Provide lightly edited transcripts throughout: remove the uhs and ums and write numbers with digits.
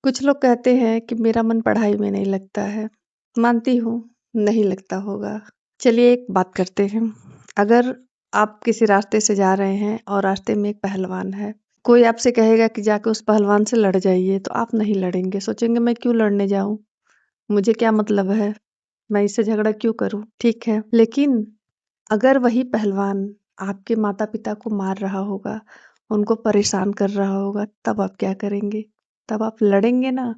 कुछ लोग कहते हैं कि मेरा मन पढ़ाई में नहीं लगता है। मानती हूँ, नहीं लगता होगा। चलिए एक बात करते हैं। अगर आप किसी रास्ते से जा रहे हैं और रास्ते में एक पहलवान है, कोई आपसे कहेगा कि जाके उस पहलवान से लड़ जाइए, तो आप नहीं लड़ेंगे। सोचेंगे मैं क्यों लड़ने जाऊँ? मुझे क्या मतलब है? मैं इससे झगड़ा क्यों करूँ? ठीक है। लेकिन अगर वही पहलवान आपके माता-पिता को मार रहा होगा, उनको परेशान कर रहा होगा, तब आप क्या करेंगे? तब आप लड़ेंगे ना।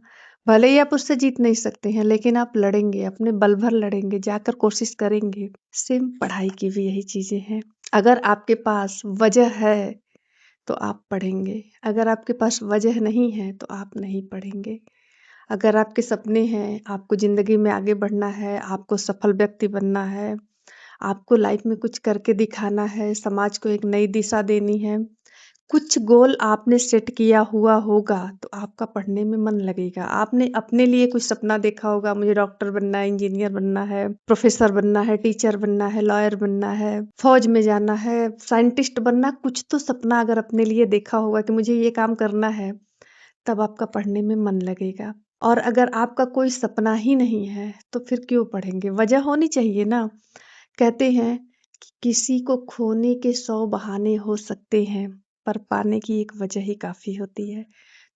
भले ही आप उससे जीत नहीं सकते हैं, लेकिन आप लड़ेंगे, अपने बल भर लड़ेंगे, जाकर कोशिश करेंगे। सेम पढ़ाई की भी यही चीज़ें हैं। अगर आपके पास वजह है, तो आप पढ़ेंगे। अगर आपके पास वजह नहीं है, तो आप नहीं पढ़ेंगे। अगर आपके सपने हैं, आपको ज़िंदगी में आगे बढ़ना है, आपको सफल व्यक्ति बनना है, आपको लाइफ में कुछ करके दिखाना है, समाज को एक नई दिशा देनी है, कुछ गोल आपने सेट किया हुआ होगा, तो आपका पढ़ने में मन लगेगा। आपने अपने लिए कुछ सपना देखा होगा, मुझे डॉक्टर बनना है, इंजीनियर बनना है, प्रोफेसर बनना है, टीचर बनना है, लॉयर बनना है, फौज में जाना है, साइंटिस्ट बनना, कुछ तो सपना अगर अपने लिए देखा होगा कि मुझे ये काम करना है, तब आपका पढ़ने में मन लगेगा। और अगर आपका कोई सपना ही नहीं है, तो फिर क्यों पढ़ेंगे? वजह होनी चाहिए ना। कहते हैं कि किसी को खोने के 100 बहाने हो सकते हैं, पर पाने की एक वजह ही काफ़ी होती है।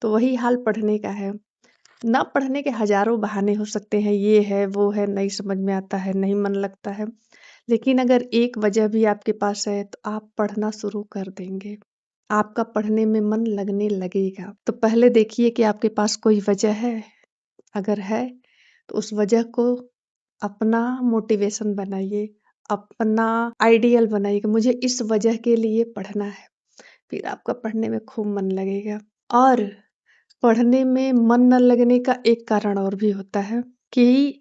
तो वही हाल पढ़ने का है। ना पढ़ने के हज़ारों बहाने हो सकते हैं, ये है, वो है, नहीं समझ में आता है, नहीं मन लगता है। लेकिन अगर एक वजह भी आपके पास है, तो आप पढ़ना शुरू कर देंगे। आपका पढ़ने में मन लगने लगेगा। तो पहले देखिए कि आपके पास कोई वजह है? अगर है, तो उस वजह को अपना मोटिवेशन बनाइए, अपना आइडियल बनाइए कि मुझे इस वजह के लिए पढ़ना है। फिर आपका पढ़ने में खूब मन लगेगा। और पढ़ने में मन न लगने का एक कारण और भी होता है कि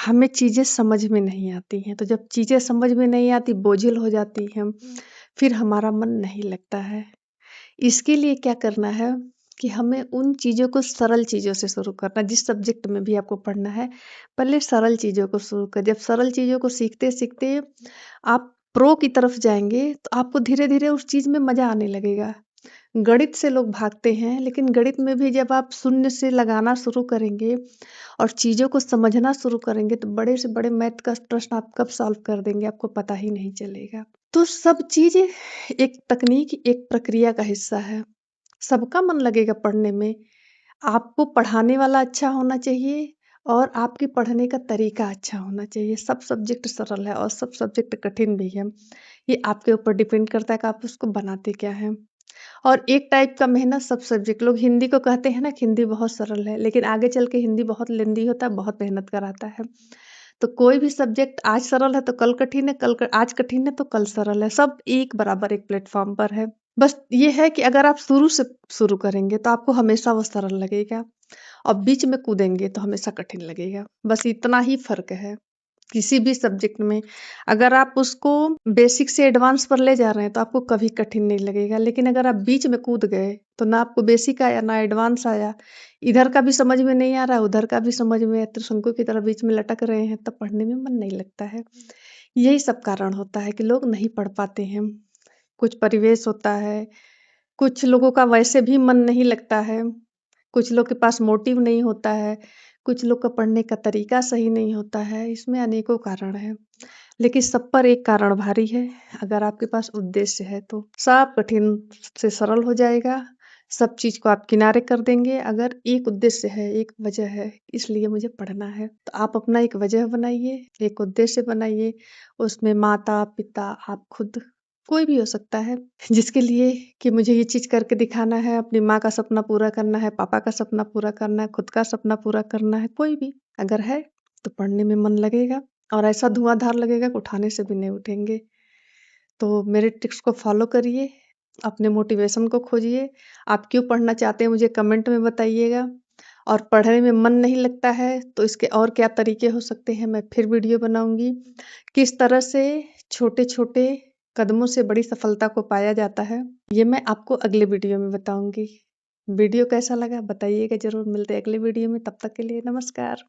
हमें चीज़ें समझ में नहीं आती हैं। तो जब चीज़ें समझ में नहीं आती, बोझिल हो जाती हैं, फिर हमारा मन नहीं लगता है। इसके लिए क्या करना है कि हमें उन चीज़ों को सरल चीज़ों से शुरू करना, जिस सब्जेक्ट में भी आपको पढ़ना है, पहले सरल चीज़ों को शुरू करें। जब सरल चीज़ों को सीखते-सीखते आप प्रो की तरफ जाएँगे, तो आपको धीरे-धीरे उस चीज़ में मज़ा आने लगेगा। गणित से लोग भागते हैं, लेकिन गणित में भी जब आप शून्य से लगाना शुरू करेंगे और चीज़ों को समझना शुरू करेंगे, तो बड़े से बड़े मैथ का प्रश्न आप कब सॉल्व कर देंगे, आपको पता ही नहीं चलेगा। तो सब चीज़ एक तकनीक, एक प्रक्रिया का हिस्सा है। सबका मन लगेगा पढ़ने में। आपको पढ़ाने वाला अच्छा होना चाहिए और आपके पढ़ने का तरीका अच्छा होना चाहिए। सब सब्जेक्ट सरल है और सब सब्जेक्ट कठिन भी है। ये आपके ऊपर डिपेंड करता है कि आप उसको बनाते क्या हैं। और एक टाइप का मेहनत सब सब्जेक्ट, लोग हिंदी को कहते हैं ना कि हिंदी बहुत सरल है, लेकिन आगे चल के हिंदी बहुत लेंदी होता है, बहुत मेहनत कराता है। तो कोई भी सब्जेक्ट आज सरल है तो कल कठिन है, आज कठिन है तो कल सरल है। सब एक बराबर एक प्लेटफ़ॉर्म पर है। बस ये है कि अगर आप शुरू से शुरू करेंगे तो आपको हमेशा वो सरल लगेगा और बीच में कूदेंगे तो हमेशा कठिन लगेगा। बस इतना ही फ़र्क है। किसी भी सब्जेक्ट में अगर आप उसको बेसिक से एडवांस पर ले जा रहे हैं तो आपको कभी कठिन नहीं लगेगा, लेकिन अगर आप बीच में कूद गए तो ना आपको बेसिक आया ना एडवांस आया, इधर का भी समझ में नहीं आ रहा उधर का भी समझ में है, त्रिशंकु की तरह बीच में लटक रहे हैं, तब पढ़ने में मन नहीं लगता है। यही सब कारण होता है कि लोग नहीं पढ़ पाते हैं। कुछ परिवेश होता है, कुछ लोगों का वैसे भी मन नहीं लगता है, कुछ लोग के पास मोटिव नहीं होता है, कुछ लोग का पढ़ने का तरीका सही नहीं होता है, इसमें अनेकों कारण हैं। लेकिन सब पर एक कारण भारी है, अगर आपके पास उद्देश्य है तो सब कठिन से सरल हो जाएगा, सब चीज़ को आप किनारे कर देंगे। अगर एक उद्देश्य है, एक वजह है, इसलिए मुझे पढ़ना है, तो आप अपना एक वजह बनाइए, एक उद्देश्य बनाइए, उसमें माता-पिता, आप खुद, कोई भी हो सकता है, जिसके लिए कि मुझे ये चीज़ करके दिखाना है, अपनी माँ का सपना पूरा करना है, पापा का सपना पूरा करना है, खुद का सपना पूरा करना है, कोई भी अगर है, तो पढ़ने में मन लगेगा और ऐसा धुआँधार लगेगा कि उठाने से भी नहीं उठेंगे। तो मेरे टिप्स को फ़ॉलो करिए, अपने मोटिवेशन को खोजिए। आप क्यों पढ़ना चाहते हैं मुझे कमेंट में बताइएगा और पढ़ने में मन नहीं लगता है, तो इसके और क्या तरीके हो सकते हैं, मैं फिर वीडियो बनाऊँगी। किस तरह से छोटे-छोटे कदमों से बड़ी सफलता को पाया जाता है, ये मैं आपको अगले वीडियो में बताऊँगी। वीडियो कैसा लगा बताइएगा ज़रूर, मिलते हैं अगले वीडियो में, तब तक के लिए नमस्कार।